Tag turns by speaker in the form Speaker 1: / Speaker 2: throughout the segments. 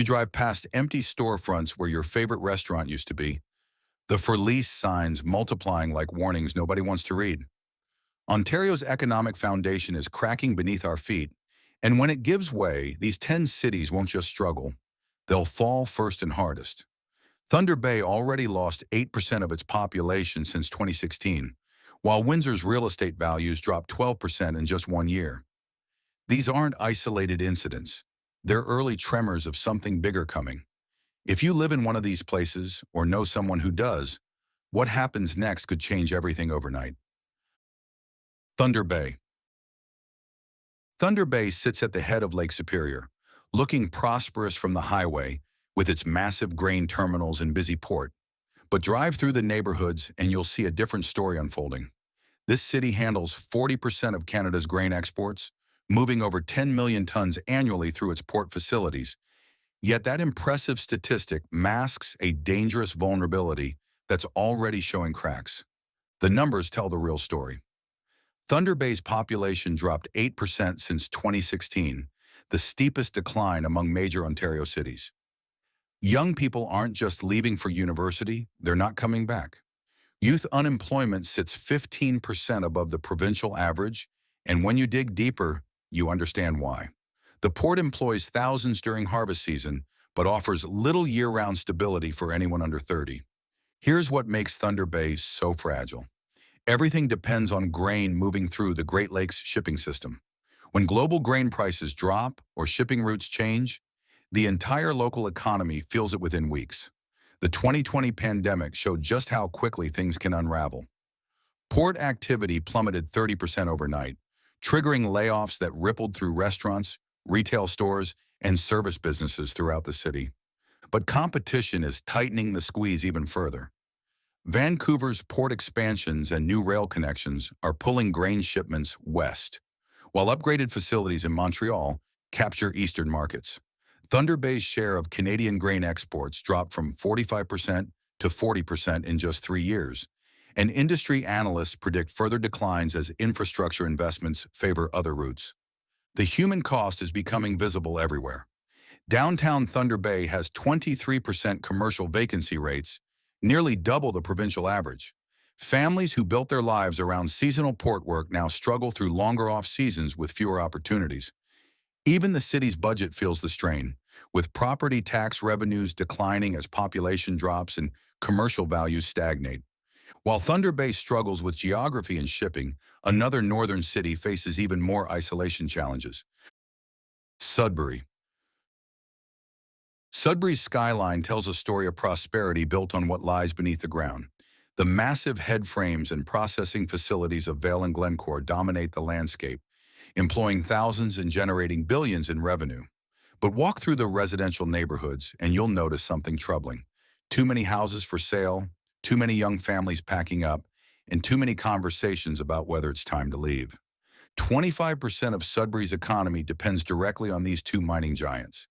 Speaker 1: You drive past empty storefronts where your favorite restaurant used to be, the for lease signs multiplying like warnings nobody wants to read. Ontario's economic foundation is cracking beneath our feet, and when it gives way, these 10 cities won't just struggle, they'll fall first and hardest. Thunder Bay already lost 8% of its population since 2016, while Windsor's real estate values dropped 12% in just 1 year. These aren't isolated incidents. They're early tremors of something bigger coming. If you live in one of these places or know someone who does, what happens next could change everything overnight. Thunder Bay. Thunder Bay sits at the head of Lake Superior, looking prosperous from the highway with its massive grain terminals and busy port. But drive through the neighborhoods and you'll see a different story unfolding. This city handles 40% of Canada's grain exports, moving over 10 million tons annually through its port facilities. Yet that impressive statistic masks a dangerous vulnerability that's already showing cracks. The numbers tell the real story. Thunder Bay's population dropped 8% since 2016, the steepest decline among major Ontario cities. Young people aren't just leaving for university, they're not coming back. Youth unemployment sits 15% above the provincial average, and when you dig deeper, you understand why. The port employs thousands during harvest season, but offers little year-round stability for anyone under 30. Here's what makes Thunder Bay so fragile. Everything depends on grain moving through the Great Lakes shipping system. When global grain prices drop or shipping routes change, the entire local economy feels it within weeks. The 2020 pandemic showed just how quickly things can unravel. Port activity plummeted 30% overnight, triggering layoffs that rippled through restaurants, retail stores, and service businesses throughout the city. But competition is tightening the squeeze even further. Vancouver's port expansions and new rail connections are pulling grain shipments west, while upgraded facilities in Montreal capture eastern markets. Thunder Bay's share of Canadian grain exports dropped from 45% to 40% in just 3 years, and industry analysts predict further declines as infrastructure investments favor other routes. The human cost is becoming visible everywhere. Downtown Thunder Bay has 23% commercial vacancy rates, nearly double the provincial average. Families who built their lives around seasonal port work now struggle through longer off-seasons with fewer opportunities. Even the city's budget feels the strain, with property tax revenues declining as population drops and commercial values stagnate. While Thunder Bay struggles with geography and shipping, another northern city faces even more isolation challenges. Sudbury. Sudbury's skyline tells a story of prosperity built on what lies beneath the ground. The massive head frames and processing facilities of Vail and Glencore dominate the landscape, employing thousands and generating billions in revenue. But walk through the residential neighborhoods and you'll notice something troubling. Too many houses for sale, too many young families packing up, and too many conversations about whether it's time to leave. 25% of Sudbury's economy depends directly on these two mining giants.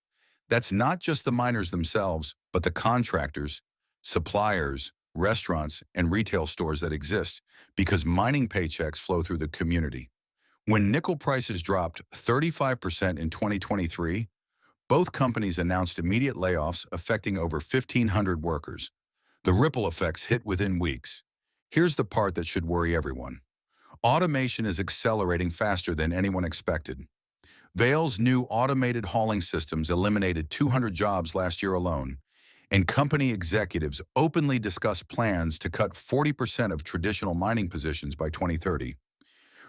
Speaker 1: That's not just the miners themselves, but the contractors, suppliers, restaurants, and retail stores that exist because mining paychecks flow through the community. When nickel prices dropped 35% in 2023, both companies announced immediate layoffs affecting over 1,500 workers. The ripple effects hit within weeks. Here's the part that should worry everyone. Automation is accelerating faster than anyone expected. Vail's new automated hauling systems eliminated 200 jobs last year alone, and company executives openly discussed plans to cut 40% of traditional mining positions by 2030.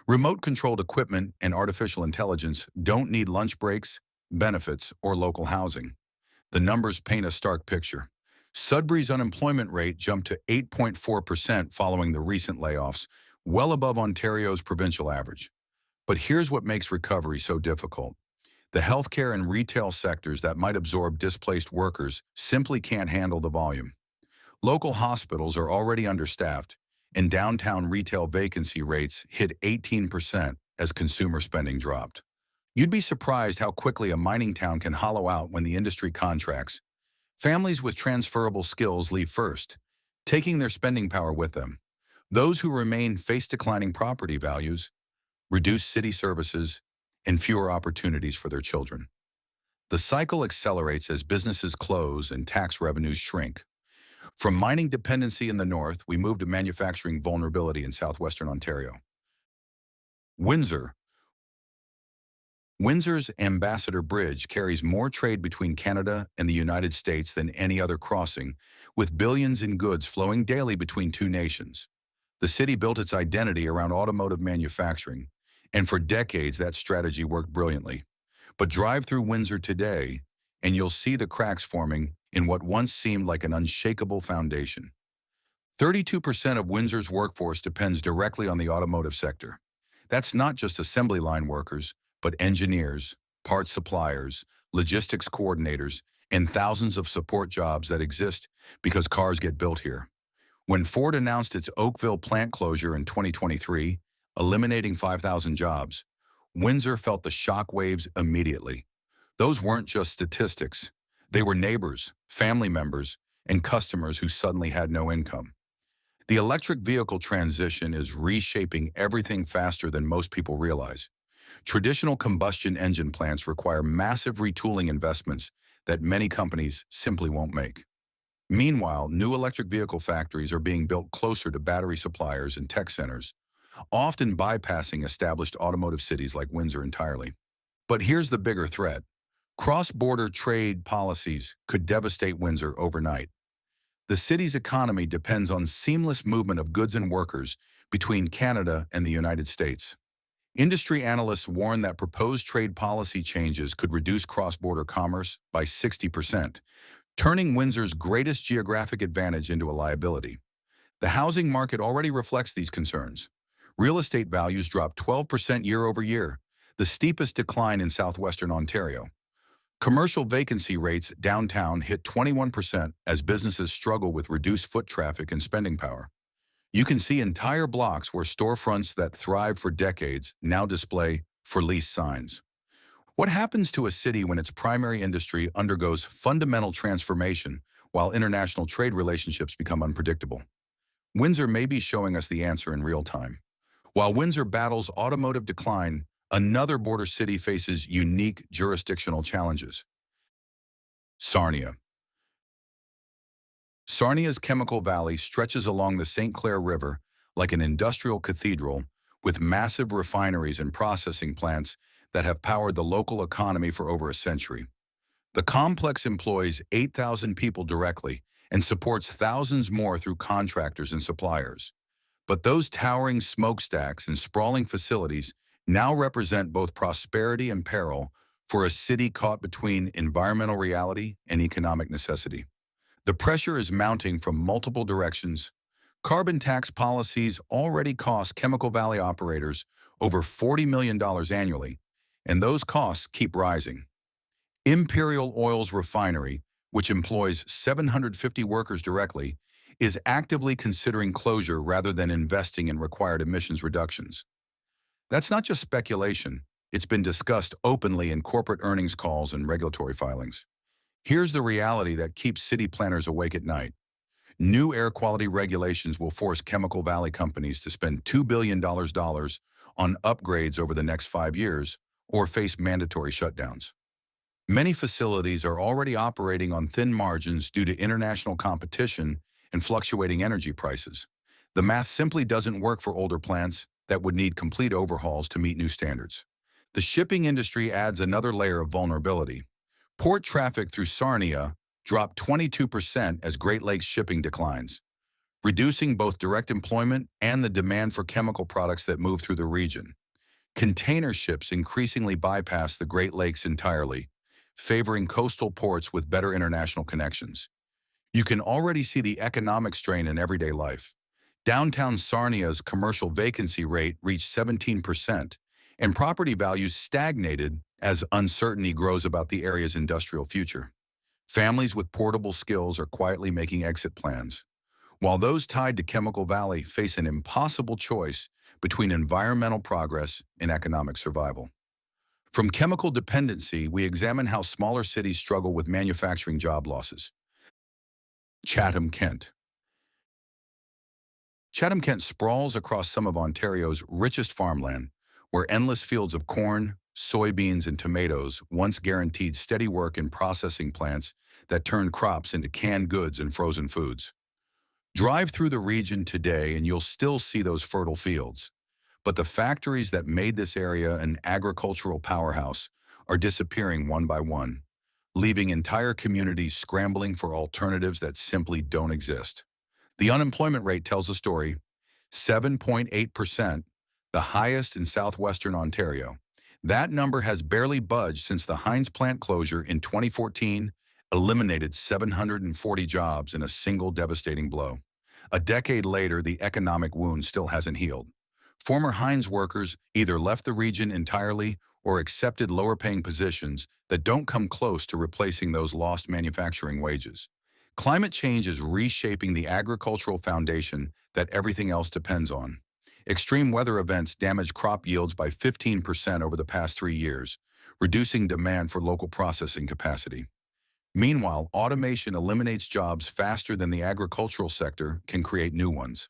Speaker 1: Remote-controlled equipment and artificial intelligence don't need lunch breaks, benefits, or local housing. The numbers paint a stark picture. Sudbury's unemployment rate jumped to 8.4% following the recent layoffs, well above Ontario's provincial average. But here's what makes recovery so difficult. The healthcare and retail sectors that might absorb displaced workers simply can't handle the volume. Local hospitals are already understaffed, and downtown retail vacancy rates hit 18% as consumer spending dropped. You'd be surprised how quickly a mining town can hollow out when the industry contracts. Families with transferable skills leave first, taking their spending power with them. Those who remain face declining property values, reduced city services, and fewer opportunities for their children. The cycle accelerates as businesses close and tax revenues shrink. From mining dependency in the north, we move to manufacturing vulnerability in southwestern Ontario. Windsor. Windsor's Ambassador Bridge carries more trade between Canada and the United States than any other crossing, with billions in goods flowing daily between two nations. The city built its identity around automotive manufacturing, and for decades that strategy worked brilliantly. But drive through Windsor today, and you'll see the cracks forming in what once seemed like an unshakable foundation. 32% of Windsor's workforce depends directly on the automotive sector. That's not just assembly line workers, but engineers, parts suppliers, logistics coordinators, and thousands of support jobs that exist because cars get built here. When Ford announced its Oakville plant closure in 2023, eliminating 5,000 jobs, Windsor felt the shock waves immediately. Those weren't just statistics. They were neighbors, family members, and customers who suddenly had no income. The electric vehicle transition is reshaping everything faster than most people realize. Traditional combustion engine plants require massive retooling investments that many companies simply won't make. Meanwhile, new electric vehicle factories are being built closer to battery suppliers and tech centers, often bypassing established automotive cities like Windsor entirely. But here's the bigger threat. Cross-border trade policies could devastate Windsor overnight. The city's economy depends on seamless movement of goods and workers between Canada and the United States. Industry analysts warn that proposed trade policy changes could reduce cross-border commerce by 60%, turning Windsor's greatest geographic advantage into a liability. The housing market already reflects these concerns. Real estate values dropped 12% year over year, the steepest decline in southwestern Ontario. Commercial vacancy rates downtown hit 21% as businesses struggle with reduced foot traffic and spending power. You can see entire blocks where storefronts that thrived for decades now display "for lease" signs. What happens to a city when its primary industry undergoes fundamental transformation while international trade relationships become unpredictable? Windsor may be showing us the answer in real time. While Windsor battles automotive decline, another border city faces unique jurisdictional challenges. Sarnia. Sarnia's Chemical Valley stretches along the St. Clair River like an industrial cathedral with massive refineries and processing plants that have powered the local economy for over a century. The complex employs 8,000 people directly and supports thousands more through contractors and suppliers. But those towering smokestacks and sprawling facilities now represent both prosperity and peril for a city caught between environmental reality and economic necessity. The pressure is mounting from multiple directions. Carbon tax policies already cost Chemical Valley operators over $40 million annually, and those costs keep rising. Imperial Oil's refinery, which employs 750 workers directly, is actively considering closure rather than investing in required emissions reductions. That's not just speculation. It's been discussed openly in corporate earnings calls and regulatory filings. Here's the reality that keeps city planners awake at night. New air quality regulations will force Chemical Valley companies to spend $2 billion on upgrades over the next 5 years or face mandatory shutdowns. Many facilities are already operating on thin margins due to international competition and fluctuating energy prices. The math simply doesn't work for older plants that would need complete overhauls to meet new standards. The shipping industry adds another layer of vulnerability. Port traffic through Sarnia dropped 22% as Great Lakes shipping declines, reducing both direct employment and the demand for chemical products that move through the region. Container ships increasingly bypass the Great Lakes entirely, favoring coastal ports with better international connections. You can already see the economic strain in everyday life. Downtown Sarnia's commercial vacancy rate reached 17%, and property values stagnated as uncertainty grows about the area's industrial future. Families with portable skills are quietly making exit plans, while those tied to Chemical Valley face an impossible choice between environmental progress and economic survival. From chemical dependency, we examine how smaller cities struggle with manufacturing job losses. Chatham, Kent. Chatham, Kent sprawls across some of Ontario's richest farmland, where endless fields of corn, soybeans, and tomatoes once guaranteed steady work in processing plants that turned crops into canned goods and frozen foods. Drive through the region today and you'll still see those fertile fields. But the factories that made this area an agricultural powerhouse are disappearing one by one, leaving entire communities scrambling for alternatives that simply don't exist. The unemployment rate tells a story: 7.8%, the highest in southwestern Ontario. That number has barely budged since the Heinz plant closure in 2014 eliminated 740 jobs in a single devastating blow. A decade later, the economic wound still hasn't healed. Former Heinz workers either left the region entirely or accepted lower-paying positions that don't come close to replacing those lost manufacturing wages. Climate change is reshaping the agricultural foundation that everything else depends on. Extreme weather events damage crop yields by 15% over the past 3 years, reducing demand for local processing capacity. Meanwhile, automation eliminates jobs faster than the agricultural sector can create new ones.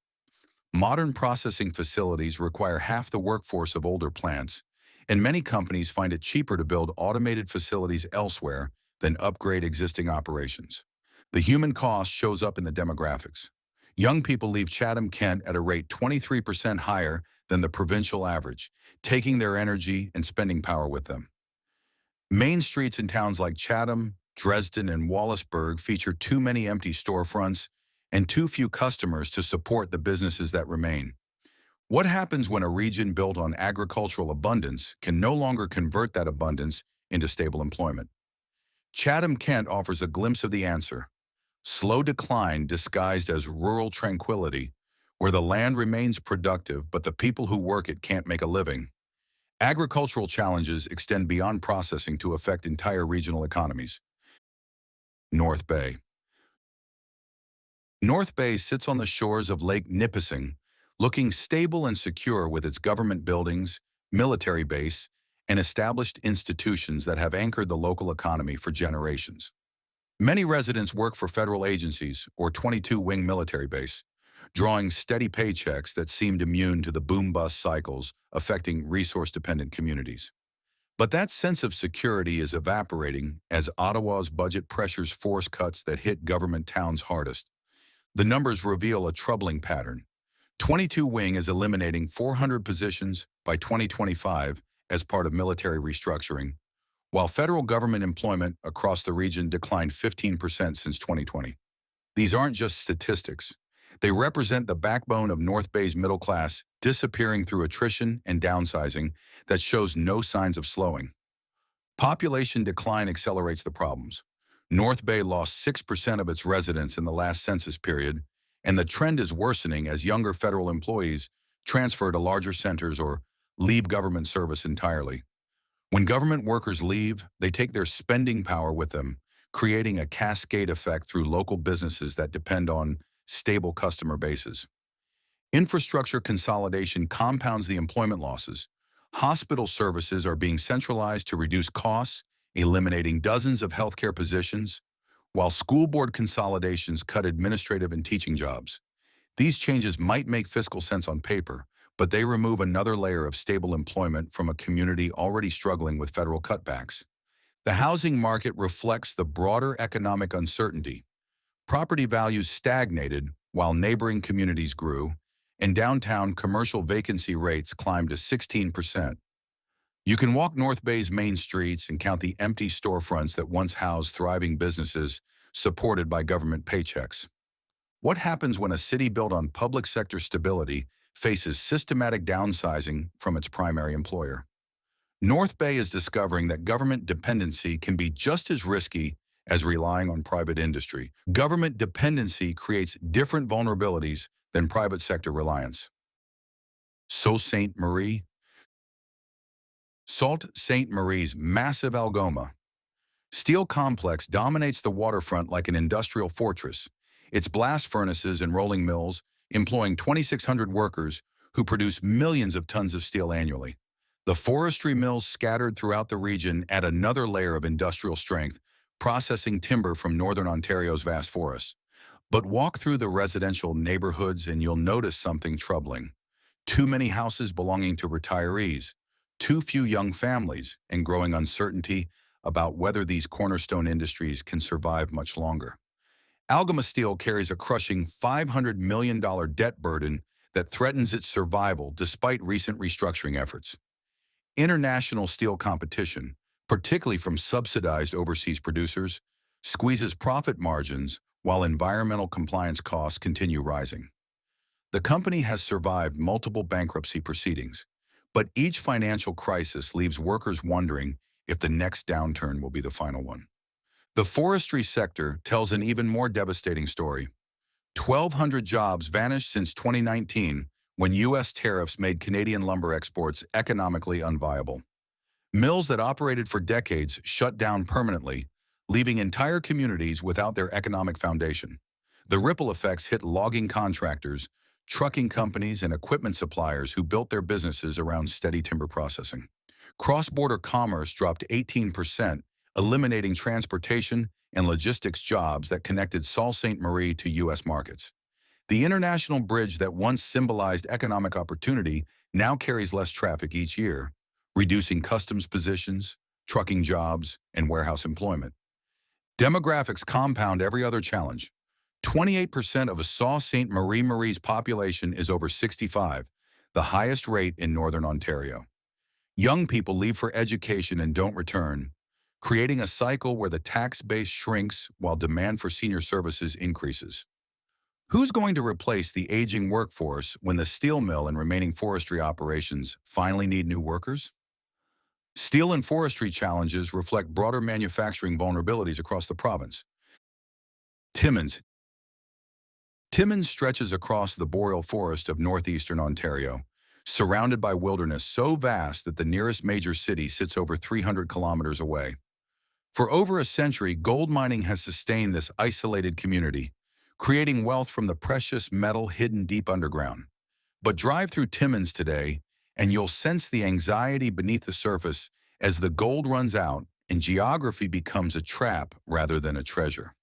Speaker 1: Modern processing facilities require half the workforce of older plants, and many companies find it cheaper to build automated facilities elsewhere than upgrade existing operations. The human cost shows up in the demographics. Young people leave Chatham-Kent at a rate 23% higher than the provincial average, taking their energy and spending power with them. Main streets in towns like Chatham, Dresden, and Wallaceburg feature too many empty storefronts and too few customers to support the businesses that remain. What happens when a region built on agricultural abundance can no longer convert that abundance into stable employment? Chatham-Kent offers a glimpse of the answer: slow decline disguised as rural tranquility, where the land remains productive but the people who work it can't make a living. Agricultural challenges extend beyond processing to affect entire regional economies. North Bay. North Bay sits on the shores of Lake Nipissing, looking stable and secure with its government buildings, military base, and established institutions that have anchored the local economy for generations. Many residents work for federal agencies or 22-wing military base, drawing steady paychecks that seemed immune to the boom-bust cycles affecting resource-dependent communities. But that sense of security is evaporating as Ottawa's budget pressures force cuts that hit government towns hardest. The numbers reveal a troubling pattern. 22 Wing is eliminating 400 positions by 2025 as part of military restructuring, while federal government employment across the region declined 15% since 2020. These aren't just statistics. They represent the backbone of North Bay's middle class disappearing through attrition and downsizing that shows no signs of slowing. Population decline accelerates the problems. North Bay lost 6% of its residents in the last census period, and the trend is worsening as younger federal employees transfer to larger centers or leave government service entirely. When government workers leave, they take their spending power with them, creating a cascade effect through local businesses that depend on stable customer bases. Infrastructure consolidation compounds the employment losses. Hospital services are being centralized to reduce costs, eliminating dozens of healthcare positions, while school board consolidations cut administrative and teaching jobs. These changes might make fiscal sense on paper, but they remove another layer of stable employment from a community already struggling with federal cutbacks. The housing market reflects the broader economic uncertainty. Property values stagnated while neighboring communities grew, and downtown commercial vacancy rates climbed to 16%. You can walk North Bay's main streets and count the empty storefronts that once housed thriving businesses supported by government paychecks. What happens when a city built on public sector stability faces systematic downsizing from its primary employer? North Bay is discovering that government dependency can be just as risky as relying on private industry. Government dependency creates different vulnerabilities than private sector reliance. Sault Ste. Marie. Sault Ste. Marie's massive Algoma steel complex dominates the waterfront like an industrial fortress, its blast furnaces and rolling mills employing 2,600 workers who produce millions of tons of steel annually. The forestry mills scattered throughout the region add another layer of industrial strength, processing timber from northern Ontario's vast forests. But walk through the residential neighborhoods and you'll notice something troubling. Too many houses belonging to retirees, too few young families, and growing uncertainty about whether these cornerstone industries can survive much longer. Algoma Steel carries a crushing $500 million debt burden that threatens its survival despite recent restructuring efforts. International steel competition, particularly from subsidized overseas producers, squeezes profit margins while environmental compliance costs continue rising. The company has survived multiple bankruptcy proceedings, but each financial crisis leaves workers wondering if the next downturn will be the final one. The forestry sector tells an even more devastating story. 1,200 jobs vanished since 2019 when U.S. tariffs made Canadian lumber exports economically unviable. Mills that operated for decades shut down permanently, leaving entire communities without their economic foundation. The ripple effects hit logging contractors, trucking companies, and equipment suppliers who built their businesses around steady timber processing. Cross-border commerce dropped 18%, eliminating transportation and logistics jobs that connected Sault Ste. Marie to U.S. markets. The international bridge that once symbolized economic opportunity now carries less traffic each year, reducing customs positions, trucking jobs, and warehouse employment. Demographics compound every other challenge. 28% of Sault Ste. Marie's population is over 65, the highest rate in Northern Ontario. Young people leave for education and don't return, creating a cycle where the tax base shrinks while demand for senior services increases. Who's going to replace the aging workforce when the steel mill and remaining forestry operations finally need new workers? Steel and forestry challenges reflect broader manufacturing vulnerabilities across the province. Timmins. Timmins stretches across the boreal forest of northeastern Ontario, surrounded by wilderness so vast that the nearest major city sits over 300 kilometers away. For over a century, gold mining has sustained this isolated community, creating wealth from the precious metal hidden deep underground. But drive through Timmins today, and you'll sense the anxiety beneath the surface as the gold runs out and geography becomes a trap rather than a treasure.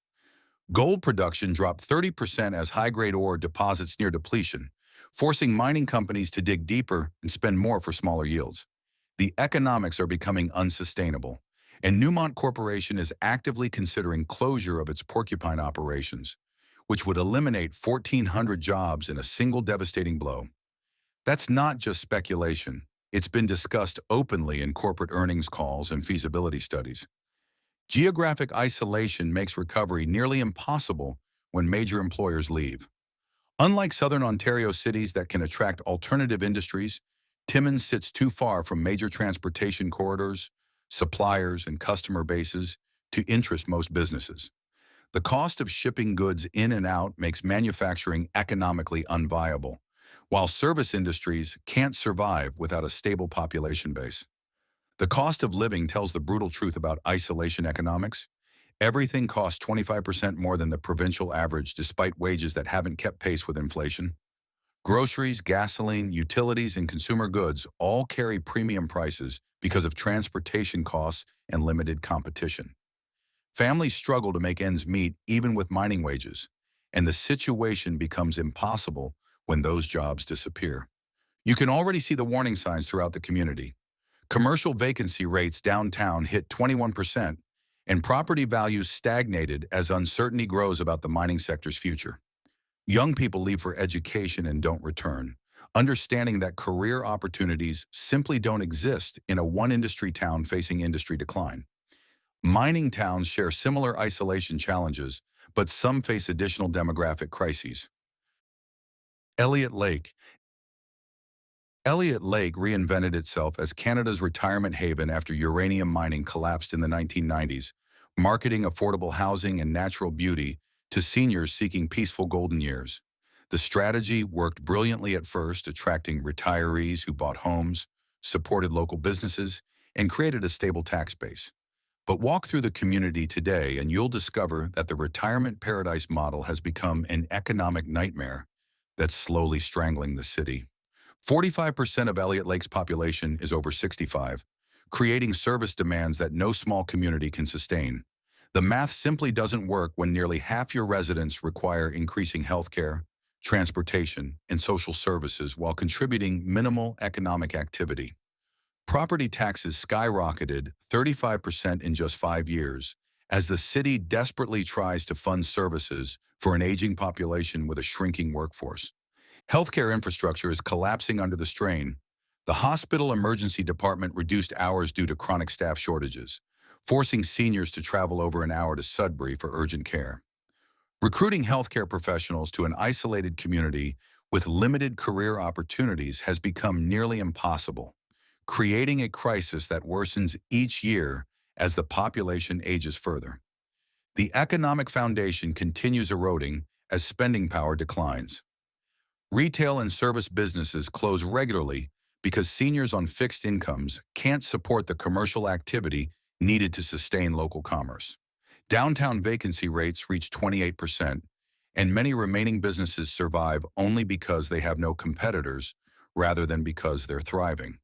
Speaker 1: Gold production dropped 30% as high-grade ore deposits near depletion, forcing mining companies to dig deeper and spend more for smaller yields. The economics are becoming unsustainable, and Newmont Corporation is actively considering closure of its Porcupine operations, which would eliminate 1,400 jobs in a single devastating blow. That's not just speculation. It's been discussed openly in corporate earnings calls and feasibility studies. Geographic isolation makes recovery nearly impossible when major employers leave. Unlike southern Ontario cities that can attract alternative industries, Timmins sits too far from major transportation corridors, suppliers, and customer bases to interest most businesses. The cost of shipping goods in and out makes manufacturing economically unviable, while service industries can't survive without a stable population base. The cost of living tells the brutal truth about isolation economics. Everything costs 25% more than the provincial average despite wages that haven't kept pace with inflation. Groceries, gasoline, utilities, and consumer goods all carry premium prices because of transportation costs and limited competition. Families struggle to make ends meet even with mining wages, and the situation becomes impossible when those jobs disappear. You can already see the warning signs throughout the community. Commercial vacancy rates downtown hit 21%, and property values stagnated as uncertainty grows about the mining sector's future. Young people leave for education and don't return, understanding that career opportunities simply don't exist in a one-industry town facing industry decline. Mining towns share similar isolation challenges, but some face additional demographic crises. Elliott Lake. Elliott Lake reinvented itself as Canada's retirement haven after uranium mining collapsed in the 1990s, marketing affordable housing and natural beauty to seniors seeking peaceful golden years. The strategy worked brilliantly at first, attracting retirees who bought homes, supported local businesses, and created a stable tax base. But walk through the community today and you'll discover that the retirement paradise model has become an economic nightmare that's slowly strangling the city. 45% of Elliott Lake's population is over 65, creating service demands that no small community can sustain. The math simply doesn't work when nearly half your residents require increasing healthcare, transportation, and social services while contributing minimal economic activity. Property taxes skyrocketed 35% in just 5 years as the city desperately tries to fund services for an aging population with a shrinking workforce. Healthcare infrastructure is collapsing under the strain. The hospital emergency department reduced hours due to chronic staff shortages, forcing seniors to travel over an hour to Sudbury for urgent care. Recruiting healthcare professionals to an isolated community with limited career opportunities has become nearly impossible, creating a crisis that worsens each year as the population ages further. The economic foundation continues eroding as spending power declines. Retail and service businesses close regularly because seniors on fixed incomes can't support the commercial activity needed to sustain local commerce. Downtown vacancy rates reach 28%, and many remaining businesses survive only because they have no competitors rather than because they're thriving.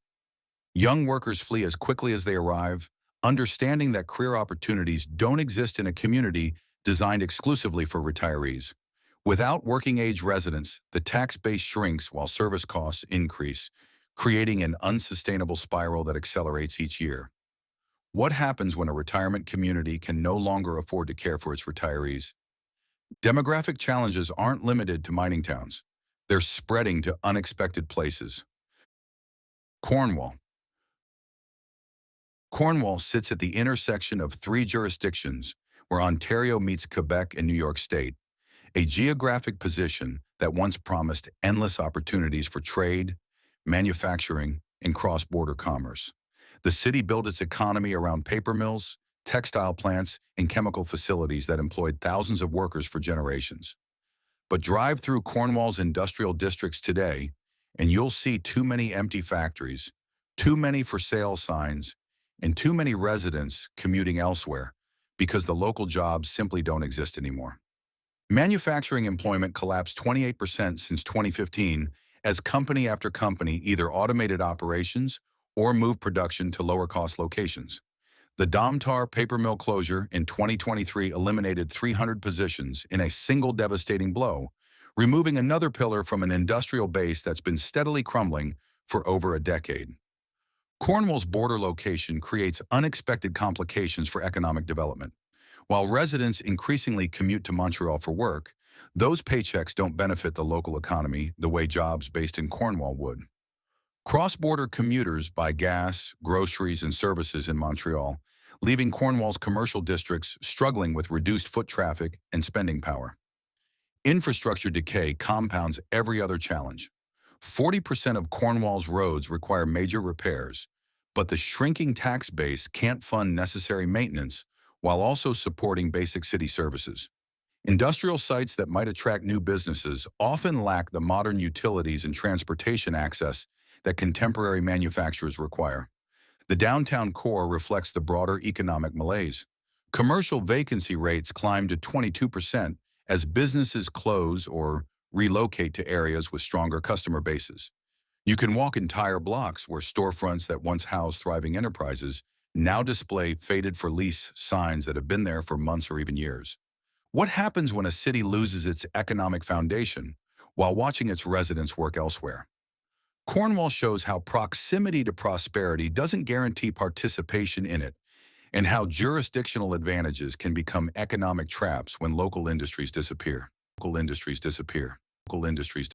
Speaker 1: Young workers flee as quickly as they arrive, understanding that career opportunities don't exist in a community designed exclusively for retirees. Without working-age residents, the tax base shrinks while service costs increase, creating an unsustainable spiral that accelerates each year. What happens when a retirement community can no longer afford to care for its retirees? Demographic challenges aren't limited to mining towns. They're spreading to unexpected places. Cornwall. Cornwall sits at the intersection of three jurisdictions where Ontario meets Quebec and New York State, a geographic position that once promised endless opportunities for trade, manufacturing, and cross-border commerce. The city built its economy around paper mills, textile plants, and chemical facilities that employed thousands of workers for generations. But drive through Cornwall's industrial districts today, and you'll see too many empty factories, too many for sale signs, and too many residents commuting elsewhere because the local jobs simply don't exist anymore. Manufacturing employment collapsed 28% since 2015 as company after company either automated operations or moved production to lower-cost locations. The Domtar paper mill closure in 2023 eliminated 300 positions in a single devastating blow, removing another pillar from an industrial base that's been steadily crumbling for over a decade. Cornwall's border location creates unexpected complications for economic development. While residents increasingly commute to Montreal for work, those paychecks don't benefit the local economy the way jobs based in Cornwall would. Cross-border commuters buy gas, groceries, and services in Montreal, leaving Cornwall's commercial districts struggling with reduced foot traffic and spending power. Infrastructure decay compounds every other challenge. 40% of Cornwall's roads require major repairs, but the shrinking tax base can't fund necessary maintenance while also supporting basic city services. Industrial sites that might attract new businesses often lack the modern utilities and transportation access that contemporary manufacturers require. The downtown core reflects the broader economic malaise. Commercial vacancy rates climb to 22% as businesses close or relocate to areas with stronger customer bases. You can walk entire blocks where storefronts that once housed thriving enterprises now display faded for lease signs that have been there for months or even years. What happens when a city loses its economic foundation while watching its residents work elsewhere? Cornwall shows how proximity to prosperity doesn't guarantee participation in it, and how jurisdictional advantages can become economic traps when local industries disappear. Local industries disappear. Local industries